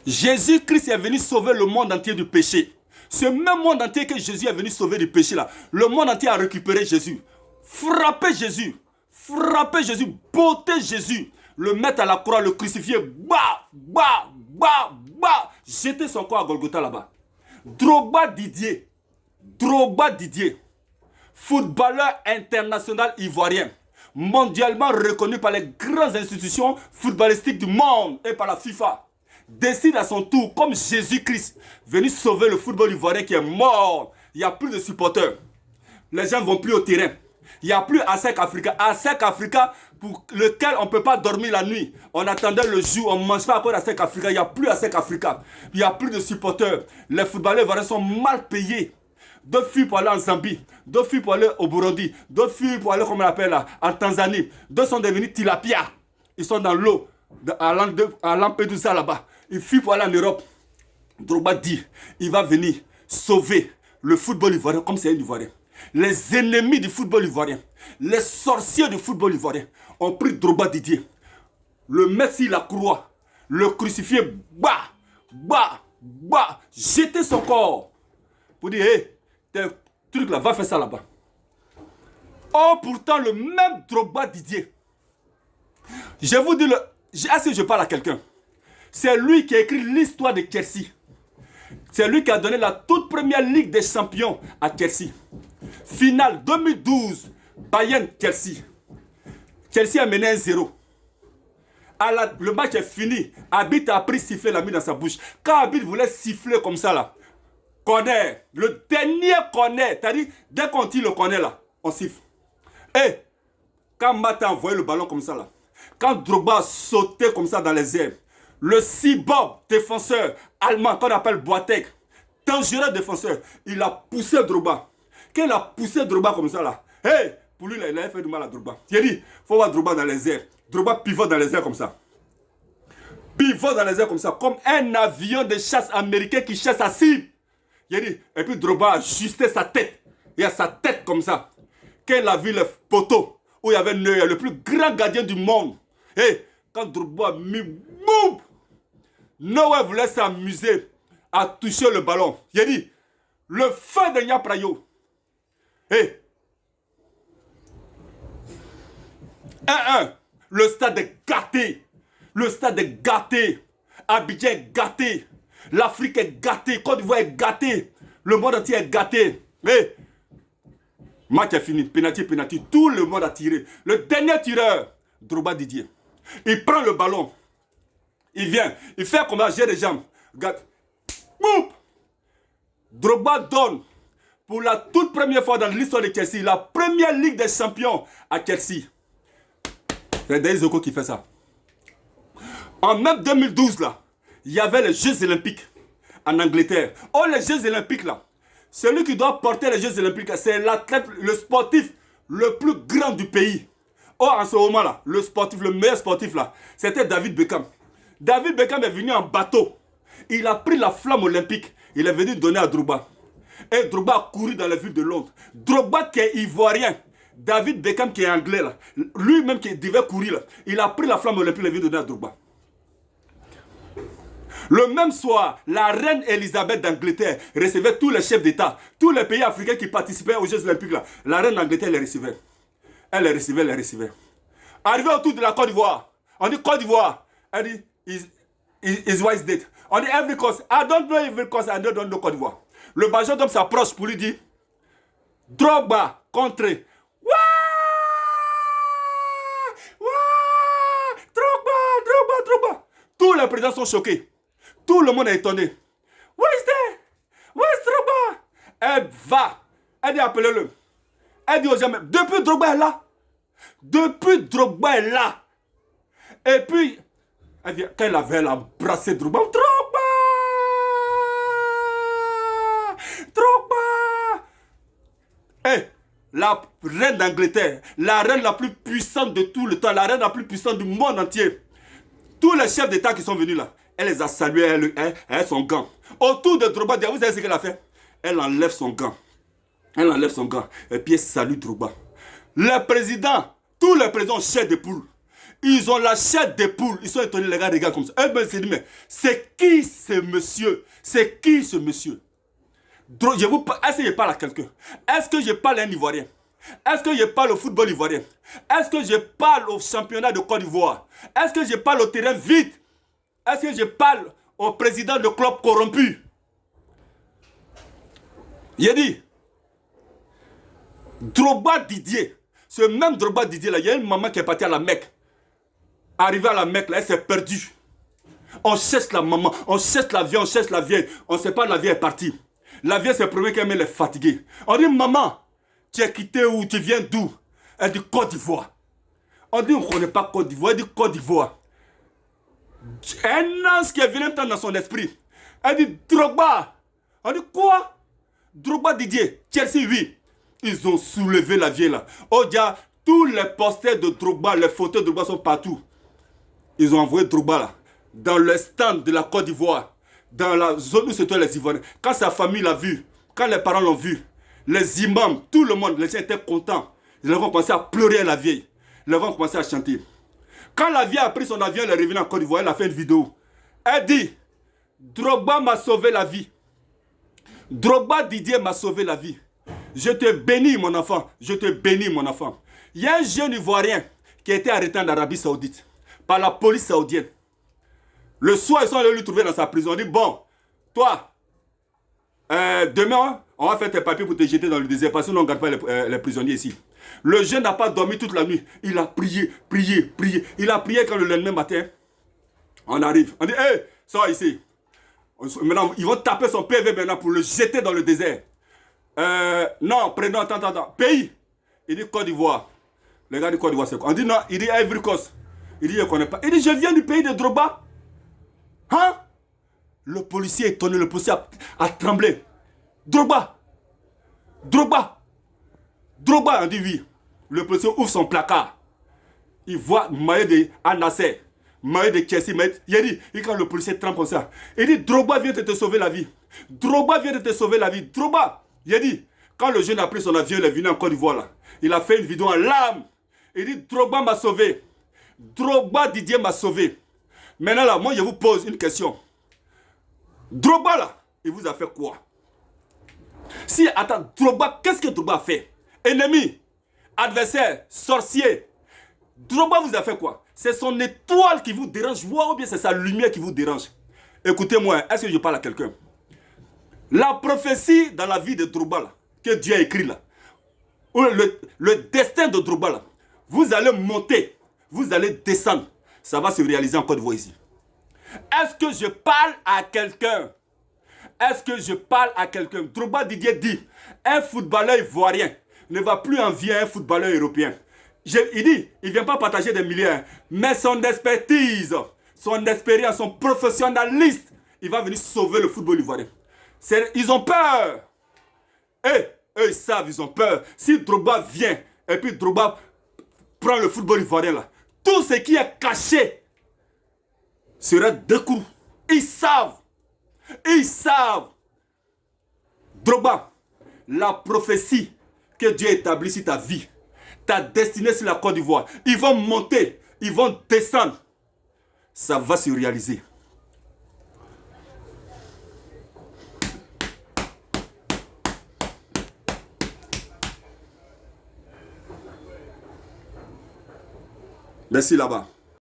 Jésus-Christ est venu sauver le monde entier du péché. Ce même monde entier que Jésus est venu sauver du péché là, le monde entier a récupéré Jésus. Frappez Jésus, botter Jésus, le mettre à la croix, le crucifier, jeter son corps à Golgotha là-bas. Drogba Didier, footballeur international ivoirien, mondialement reconnu par les grandes institutions footballistiques du monde et par la FIFA, décide à son tour, comme Jésus-Christ, venu sauver le football ivoirien qui est mort. Il n'y a plus de supporters. Les gens ne vont plus au terrain. Il n'y a plus ASEC Africa. ASEC Africa pour lequel on ne peut pas dormir la nuit. On attendait le jour, on ne mange pas encore ASEC Africa. Il n'y a plus ASEC Africa. Il n'y a plus de supporters. Les footballeurs ivoiriens sont mal payés. D'autres fuient pour aller en Zambie, d'autres fuient pour aller au Burundi, d'autres fuient pour aller, comme on l'appelle là, en Tanzanie. D'autres sont devenus tilapia. Ils sont dans l'eau, à Lampedusa là-bas. Ils fuient pour aller en Europe. Drogba dit, il va venir sauver le football ivoirien comme c'est un Ivoirien. Les ennemis du football ivoirien, les sorciers du football ivoirien ont pris Drogba Didier, le mettre sur la croix, le crucifier, jeter son corps pour dire, hé, tes trucs là, va faire ça là-bas. Or, pourtant, le même Drogba Didier, je vous dis, est-ce que je parle à quelqu'un? C'est lui qui a écrit l'histoire de Chelsea. C'est lui qui a donné la toute première Ligue des Champions à Chelsea. Finale 2012, Bayern-Chelsea. Chelsea a mené 1-0. Le match est fini. Habit a pris sifflet, l'a mis dans sa bouche. Quand Habit voulait siffler comme ça là, corner, le dernier corner, c'est-à-dire dès qu'on tire le corner là, on siffle. Et quand Matt a envoyé le ballon comme ça là, quand Drogba a sauté comme ça dans les airs, le cyborg défenseur allemand qu'on appelle Boateng, dangereux défenseur, il a poussé Drogba. Quand il a poussé Drogba comme ça là, hey, pour lui il a fait du mal à Drogba. Il a dit, il faut voir Drogba dans les airs. Drogba pivote dans les airs comme ça. Pivote dans les airs comme ça, comme un avion de chasse américain qui chasse sa cible. Il a dit, et puis Drogba a ajusté sa tête. Il a sa tête comme ça. Quand il a vu le poteau où il y avait Neuer, le plus grand gardien du monde. Et quand Drogba a mis boum, Neuer voulait s'amuser à toucher le ballon. Il a dit, le feu de Nyaprayo. Et 1-1. Le stade est gâté. Le stade est gâté. Abidjan est gâté. L'Afrique est gâtée. Côte d'Ivoire est gâtée. Le monde entier est gâté. Mais match est fini. Penalty. Tout le monde a tiré. Le dernier tireur, Drogba Didier. Il prend le ballon. Il vient. Il fait comme ça, j'ai les jambes. Regarde. Boum. Drogba donne pour la toute première fois dans l'histoire de Chelsea la première Ligue des Champions à Chelsea. C'est Denis Zoko qui fait ça. En même 2012 là, il y avait les Jeux Olympiques en Angleterre. Oh, les Jeux Olympiques là, celui qui doit porter les Jeux Olympiques, c'est l'athlète, le sportif le plus grand du pays. Oh, en ce moment là, le sportif, le meilleur sportif là, c'était David Beckham. David Beckham est venu en bateau. Il a pris la flamme olympique. Il est venu donner à Drogba. Et Drogba a couru dans la ville de Londres. Drogba qui est ivoirien. David Beckham qui est anglais là. Lui-même qui devait courir là. Il a pris la flamme olympique. Il est venu donner à Drogba. Le même soir, la reine Elisabeth d'Angleterre recevait tous les chefs d'État, tous les pays africains qui participaient aux Jeux Olympiques là. La reine d'Angleterre les recevait. Elle les recevait. Arrivé autour de la Côte d'Ivoire, on dit Côte d'Ivoire. Elle dit, is wise date. On dit every cause. I don't know every cause, I don't know Côte d'Ivoire. Le majordome s'approche pour lui dire, Drogba, contré. Drogba. Tous les présidents sont choqués. Tout le monde est étonné. Where's Drogba? Elle va. Elle dit appelez-le. Elle dit aux gens, depuis Drogba est là. Et puis, elle vient, quand elle avait embrassé Drogba. Et la reine d'Angleterre, la reine la plus puissante de tout le temps, la reine la plus puissante du monde entier. Tous les chefs d'État qui sont venus là, elle les a salués, elle a son gant. Autour de Drogba, vous savez ce qu'elle a fait? Elle enlève son gant. Et puis elle salue Drogba. Les présidents, tous les présidents chefs de poule, Ils ont la chair des poules. Ils sont étonnés, les gars regardent comme ça. Eh ben, c'est dit, mais c'est qui ce monsieur? C'est qui ce monsieur? Est-ce que je parle à quelqu'un? Est-ce que je parle à un Ivoirien? Est-ce que je parle au football ivoirien? Est-ce que je parle au championnat de Côte d'Ivoire? Est-ce que je parle au terrain vide? Est-ce que je parle au président de club corrompu? J'ai dit, Drogba Didier, ce même Drogba Didier là, il y a une maman qui est partie à la Mecque. Arrivée à la Mecque là, elle s'est perdue. On cherche la maman, on cherche la vieille, on cherche la vieille. On ne sait pas, la vieille est partie. La vieille s'est promis qu'elle est fatiguée. On dit, maman, tu es quitté où? Tu viens d'où? Elle dit Côte d'Ivoire. On dit, on ne connaît pas Côte d'Ivoire. Elle dit Côte d'Ivoire. Un ange qui est venu dans son esprit. Elle dit Drogba. On dit quoi? Drogba Didier. Chelsea, oui. Ils ont soulevé la vieille là. Oh, dia, tous les posters de Drogba, les photos de Drogba sont partout. Ils ont envoyé Drogba là, dans le stand de la Côte d'Ivoire, dans la zone où se trouvaient les Ivoiriens. Quand sa famille l'a vu, quand les parents l'ont vu, les imams, tout le monde, les gens étaient contents. Ils vont commencer à pleurer à la vieille. Ils vont commencer à chanter. Quand la vieille a pris son avion, elle est revenue en Côte d'Ivoire, elle a fait une vidéo. Elle dit, Drogba m'a sauvé la vie. Drogba Didier m'a sauvé la vie. Je te bénis mon enfant, je te bénis mon enfant. Il y a un jeune Ivoirien qui a été arrêté en Arabie Saoudite par la police saoudienne. Le soir, ils sont allés lui trouver dans sa prison. On dit, bon, toi, demain, on va faire tes papiers pour te jeter dans le désert parce que nous, on ne garde pas les prisonniers ici. Le jeune n'a pas dormi toute la nuit. Il a prié, prié, prié. Il a prié quand le lendemain matin, on arrive. On dit, hé, sors ici. Maintenant, ils vont taper son PV maintenant pour le jeter dans le désert. Non, prénom, attends. Pays. Il dit Côte d'Ivoire. Les gars du Côte d'Ivoire, c'est quoi? On dit non, il dit Ivory Coast. Il dit, je ne connais pas. Il dit, je viens du pays de Drogba. Hein? Le policier est étonné, le policier a tremblé. Drogba. On dit oui. Le policier ouvre son placard. Il voit maillot de Anassé, maillot de Chelsea. Il dit, quand le policier tremble comme ça, il dit, Drogba vient de te sauver la vie. Drogba. Il dit, quand le jeune a pris son avion, il est venu en Côte d'Ivoire là. Il a fait une vidéo en larmes. Il dit, Drogba m'a sauvé. Drogba Didier m'a sauvé. Maintenant là, moi je vous pose une question. Drogba là, il vous a fait quoi? Si, attends, Drogba, qu'est-ce que Drogba a fait? Ennemi, adversaire, sorcier. Drogba vous a fait quoi? C'est son étoile qui vous dérange, ou bien c'est sa lumière qui vous dérange? Écoutez-moi, est-ce que je parle à quelqu'un? La prophétie dans la vie de Drogba là, que Dieu a écrit là, le destin de Drogba là, vous allez monter, vous allez descendre, ça va se réaliser en Côte d'Ivoire ici. Est-ce que je parle à quelqu'un? Drogba Didier dit, un footballeur ivoirien ne va plus envier un footballeur européen. Il dit, il ne vient pas partager des milliers, mais son expertise, son expérience, son professionnalisme, il va venir sauver le football ivoirien. Ils ont peur. Eux, ils savent, ils ont peur. Si Drogba vient, et puis Drogba prend le football ivoirien là, tout ce qui est caché sera découvert. Ils savent. Drogba, la prophétie que Dieu établit sur ta vie, ta destinée sur la Côte d'Ivoire, ils vont monter, ils vont descendre. Ça va se réaliser. Merci là-bas.